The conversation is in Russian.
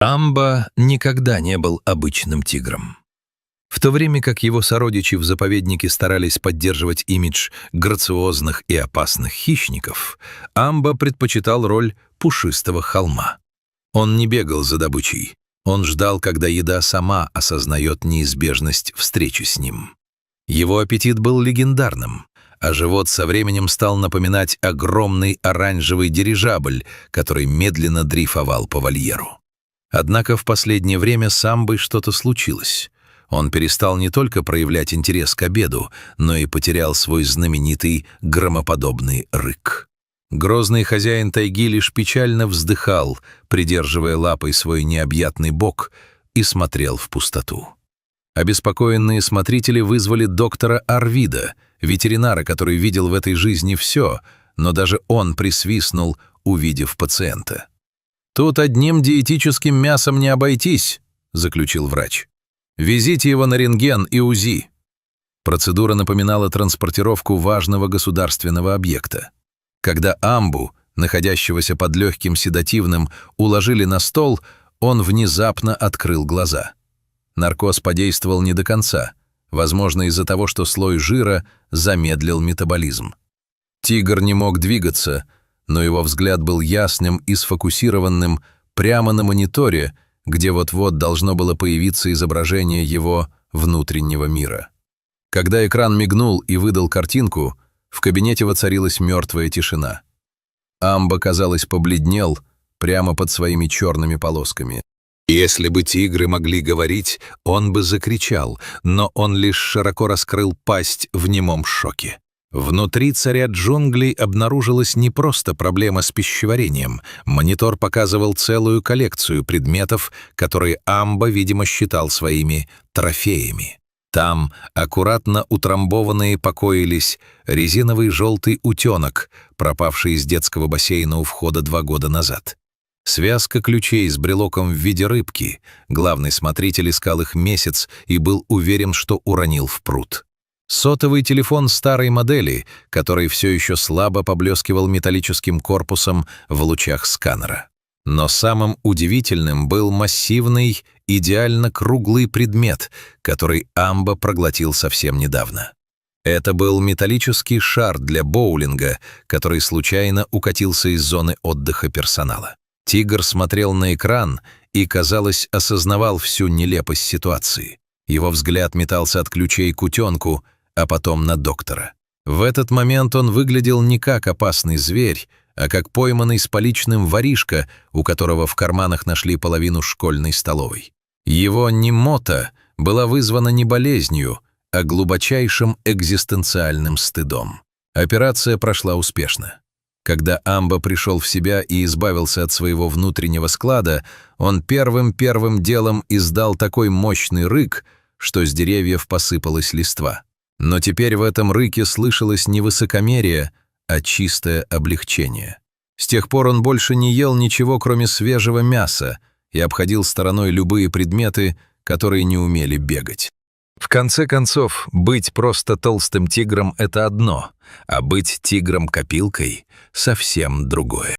Амба никогда не был обычным тигром. В то время как его сородичи в заповеднике старались поддерживать имидж грациозных и опасных хищников, Амба предпочитал роль пушистого холма. Он не бегал за добычей, он ждал, когда еда сама осознает неизбежность встречи с ним. Его аппетит был легендарным, а живот со временем стал напоминать огромный оранжевый дирижабль, который медленно дрейфовал по вольеру. Однако в последнее время с Амбой что-то случилось. Он перестал не только проявлять интерес к обеду, но и потерял свой знаменитый громоподобный рык. Грозный хозяин тайги лишь печально вздыхал, придерживая лапой свой необъятный бок, и смотрел в пустоту. Обеспокоенные смотрители вызвали доктора Арвида, ветеринара, который видел в этой жизни все, но даже он присвистнул, увидев пациента. «Тут одним диетическим мясом не обойтись», — заключил врач. «Везите его на рентген и УЗИ». Процедура напоминала транспортировку важного государственного объекта. Когда Амбу, находящегося под легким седативным, уложили на стол, он внезапно открыл глаза. Наркоз подействовал не до конца, возможно, из-за того, что слой жира замедлил метаболизм. Тигр не мог двигаться, но его взгляд был ясным и сфокусированным прямо на мониторе, где вот-вот должно было появиться изображение его внутреннего мира. Когда экран мигнул и выдал картинку, в кабинете воцарилась мертвая тишина. Амба, казалось, побледнел прямо под своими черными полосками. Если бы тигры могли говорить, он бы закричал, но он лишь широко раскрыл пасть в немом шоке. Внутри царя джунглей обнаружилась не просто проблема с пищеварением. Монитор показывал целую коллекцию предметов, которые Амба, видимо, считал своими трофеями. Там, аккуратно утрамбованные, покоились резиновый желтый утенок, пропавший из детского бассейна у входа 2 года назад. Связка ключей с брелоком в виде рыбки. Главный смотритель искал их месяц и был уверен, что уронил в пруд. Сотовый телефон старой модели, который все еще слабо поблескивал металлическим корпусом в лучах сканера. Но самым удивительным был массивный, идеально круглый предмет, который Амба проглотил совсем недавно. Это был металлический шар для боулинга, который случайно укатился из зоны отдыха персонала. Тигр смотрел на экран и, казалось, осознавал всю нелепость ситуации. Его взгляд метался от ключей к утенку, а потом на доктора. В этот момент он выглядел не как опасный зверь, а как пойманный с поличным воришка, у которого в карманах нашли половину школьной столовой. Его немота была вызвана не болезнью, а глубочайшим экзистенциальным стыдом. Операция прошла успешно. Когда Амба пришел в себя и избавился от своего внутреннего склада, он первым делом издал такой мощный рык, что с деревьев посыпалась листва. Но теперь в этом рыке слышалось не высокомерие, а чистое облегчение. С тех пор он больше не ел ничего, кроме свежего мяса, и обходил стороной любые предметы, которые не умели бегать. В конце концов, быть просто толстым тигром — это одно, а быть тигром-копилкой — совсем другое.